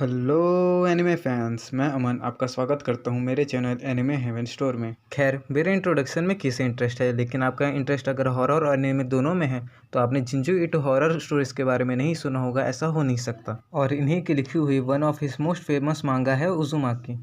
Hello anime fans, मैं अमन आपका स्वागत करता हूं मेरे चैनल एनिमे हेवन स्टोर में। खैर, मेरे इंट्रोडक्शन में किसे इंटरेस्ट है, लेकिन आपका इंटरेस्ट अगर हॉरर और एनिमे दोनों में है तो आपने जिंजू ईटो हॉरर स्टोरीज के बारे में नहीं सुना होगा, ऐसा हो नहीं सकता। और इन्हीं की लिखी हुई one of his most famous मांगा है उज़ुमाकी,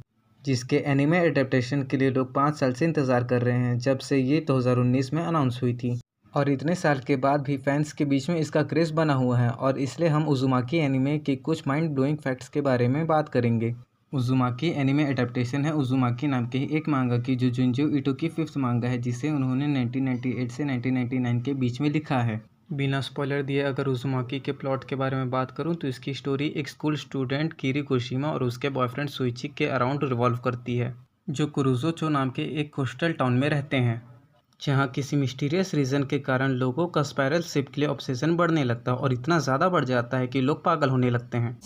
जिसके एनिमे एडेप्टेशन के लिए लोग 5 साल से इंतज़ार कर रहे हैं, जब से ये 2019 में अनाउंस हुई थी। और इतने साल के बाद भी फैंस के बीच में इसका क्रेज़ बना हुआ है, और इसलिए हम उज़ुमाकी एनिमे के कुछ माइंड ब्लोइंग फैक्ट्स के बारे में बात करेंगे। उज़ुमाकी एनिमे एडेप्टेशन है उज़ुमाकी नाम के ही एक मांगा की, जो जुंजू ईटो की 5th मांगा है, जिसे उन्होंने 1998 से 1999 के बीच में लिखा है। बिना स्पॉइलर दिए अगर उज़ुमाकी के प्लॉट के बारे में बात करूं तो इसकी स्टोरी एक स्कूल स्टूडेंट किरीकोशिमा और उसके बॉयफ्रेंड सुइची के अराउंड रिवॉल्व करती है, जो कुरुजोचो नाम के एक कोस्टल टाउन में रहते हैं, जहाँ किसी मिस्टीरियस रीज़न के कारण लोगों का स्पाइरल शिप के लिए ऑब्सेशन बढ़ने लगता है, और इतना ज़्यादा बढ़ जाता है कि लोग पागल होने लगते हैं।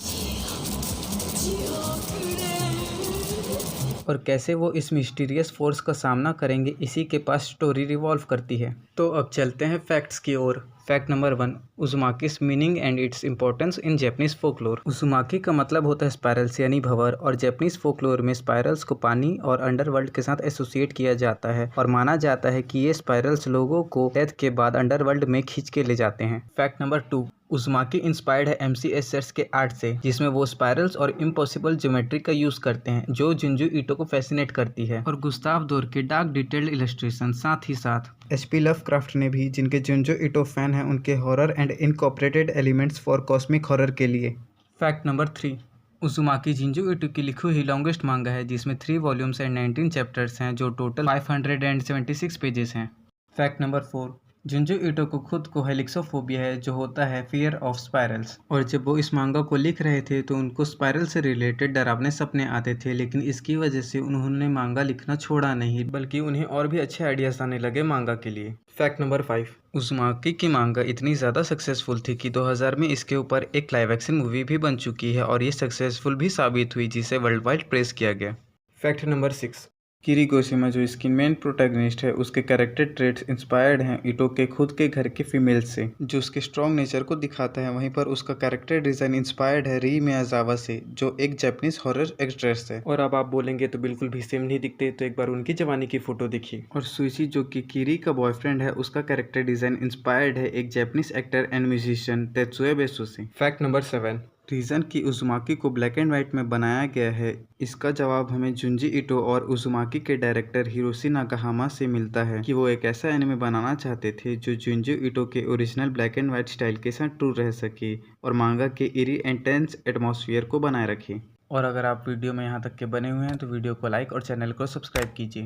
और कैसे वो इस मिस्टीरियस फोर्स का सामना करेंगे, इसी के पास स्टोरी रिवॉल्व करती है। तो अब चलते हैं फैक्ट्स की ओर। Fact number 1, Uzumaki's meaning and its importance in Japanese folklore. Uzumaki का मतलब होता है स्पाइरल्स यानी भंवर, और जैपनीज फोकलोर में स्पाइरल्स को पानी और अंडरवर्ल्ड के साथ एसोसिएट किया जाता है, और माना जाता है कि ये स्पाइरल्स लोगों को डेथ के बाद अंडरवर्ल्ड में खींच के ले जाते हैं। फैक्ट नंबर 2, उज़ुमाकी इंस्पायर्ड है MCS सेट्स के आर्ट से, जिसमें वो स्पाइरल्स और इम्पॉसिबल ज्योमेट्री का यूज करते हैं, जो जुंजू ईटो को फैसिनेट करती है। और गुस्ताव दौर के डार्क डिटेल्ड इलस्ट्रेशन, साथ ही साथ HP लवक्राफ्ट ने भी, जिनके जुंजू ईटो फैन हैं, उनके horror and incorporated elements for cosmic horror के लिए। फैक्ट नंबर 3, उज़ुमाकी जिंजू ईटो की लिखी हुई लॉन्गेस्ट मांगा है, जिसमें 3 वॉल्यूम्स एंड 19 चैप्टर्स हैं, जो टोटल 576 पेजेस हैं। फैक्ट नंबर 4, जुंजू ईटो को खुद को हेलिक्सोफोबिया है, जो होता है फियर ऑफ स्पाइरल्स, और जब वो इस मांगा को लिख रहे थे तो उनको स्पाइरल से रिलेटेड डरावने सपने आते थे, लेकिन इसकी वजह से उन्होंने मांगा लिखना छोड़ा नहीं, बल्कि उन्हें और भी अच्छे आइडियाज आने लगे मांगा के लिए। फैक्ट नंबर 5, उज़ुमाकी की मांगा इतनी ज़्यादा सक्सेसफुल थी कि 2000 में इसके ऊपर एक लाइव एक्शन मूवी भी बन चुकी है, और ये सक्सेसफुल भी साबित हुई, जिसे वर्ल्ड वाइड प्रेस किया गया। फैक्ट नंबर 6, किरीकोशिमा जो इसकी मेन प्रोटैगनिस्ट है, उसके कैरेक्टर ट्रेट्स इंस्पायर्ड हैं ईटो के खुद के घर के फीमेल्स से, जो उसके स्ट्रॉन्ग नेचर को दिखाता है। वहीं पर उसका कैरेक्टर डिज़ाइन इंस्पायर्ड है री मियाजावा से, जो एक जापानीज हॉरर एक्ट्रेस है। और अब आप बोलेंगे तो बिल्कुल भी सेम नहीं दिखते, तो एक बार उनकी जवानी की फोटो देखिए। और सुइची जो कि किरी का बॉयफ्रेंड है, उसका कैरेक्टर डिज़ाइन इंस्पायर्ड है एक जापानीज एक्टर एंड म्यूजिशियन तेत्सुया बेसो से। फैक्ट नंबर 7, रीज़न कि उज़ुमाकी को ब्लैक एंड वाइट में बनाया गया है, इसका जवाब हमें जुंजी ईटो और उज़ुमाकी के डायरेक्टर हिरोशी नाकाहामा से मिलता है, कि वो एक ऐसा एनिमे बनाना चाहते थे जो जुंजी ईटो के original black and white style के साथ ट्रू रह सके और मांगा के इरी एंड टेंस एटमॉस्फेयर को बनाए रखे। और अगर आप वीडियो में यहाँ तक के बने हुए हैं तो वीडियो को लाइक और चैनल को सब्सक्राइब कीजिए।